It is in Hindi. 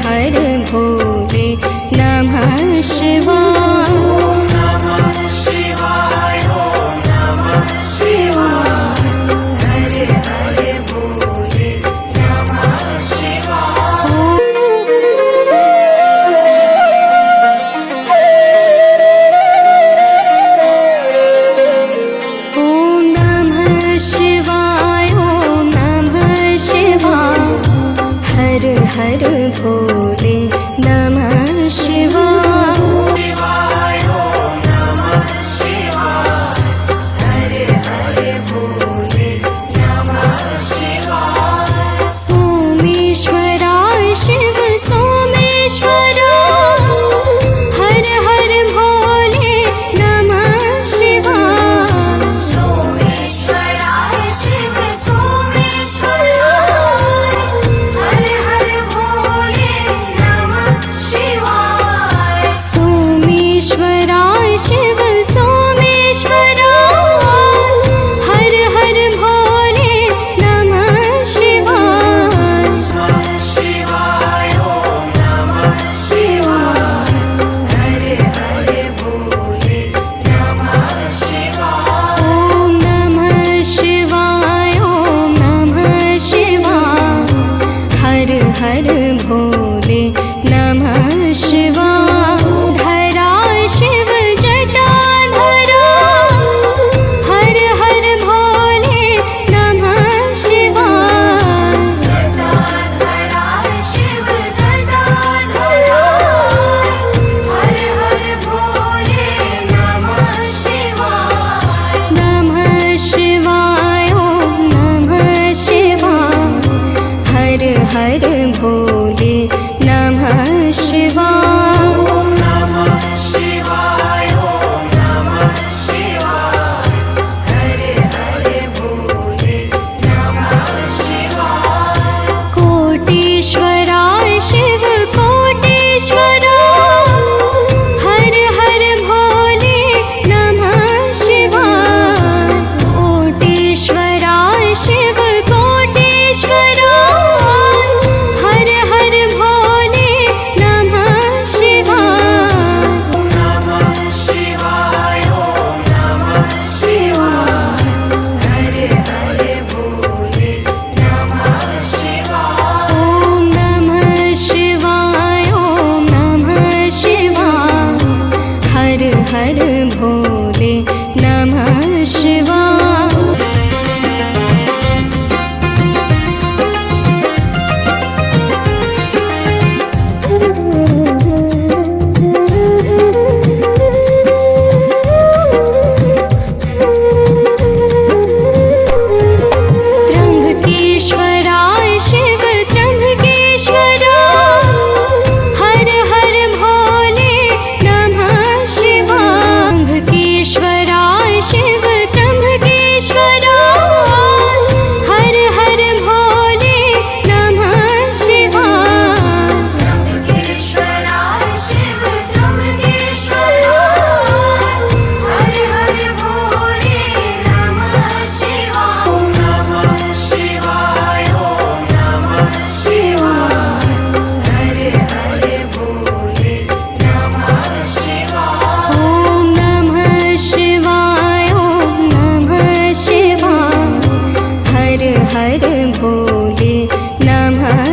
हर भोले नमः शिवाय। हर भोले नमः शिवाय। शिवाय ओम नमः शिवाय। हर हर भोले नमः शिवाय। सोमेश्वराय शिव सोमेश्वराय। हर हर भोले नमः शिवाय। सोमेश्वराय शिव सोमेश्वराय। हर हर भोले नमः शिवाय। सोमेश्वराय शिव सोमेश्वराय। हर हर भोले नमः शिवाय। शिवाय ओम नमः शिवाय। हर हर भोले नमः शिवाय। ओम नमः शिवाय ओम नमः शिवाय। हर हर भोले नमः शिवाय। धरा शिव जटाधरा। हर हर भोले नमः शिवाय। जटाधरा शिव जटाधरा। हर हर भोले नमः शिवाय। नमः शिवाय ओम नमः शिवाय। हर हर भोले नमः शिवाय। ओम नमः शिवाय ओम नमः शिवाय। हर हर भोले नमः शिवाय। कोटीश्वराय शिव कोटीश्वराय। हर हर भोले नमः शिवाय। कोटीश्वराय शिव कोटीश्वराय। हर हर भोले नमः शिवाय। नमः शिवाय ओम नमः शिवाय। हर हर भोले नमः शिवाय। ओम नमः शिवाय ओम नमः शिवाय। हर हर भोले नमः शिवाय। त्र्यंबकेश्वराय शिव त्र्यंबकेश्वराय। हर हर भोले नमः शिवाय। त्र्यंबकेश्वराय शिव त्र्यंबकेश्वराय। हर हर भोले नमः शिवाय। त्र्यंबकेश्वराय शिव त्र्यंबकेश्वराय। हर हर भोले नमः शिवाय। ओम नमः शिवाय ओम नमः शिवाय। हर हर भोले नमः शिवाय। ओम नमः शिवाय ओम नमः शिवाय। हर हर भोले नमः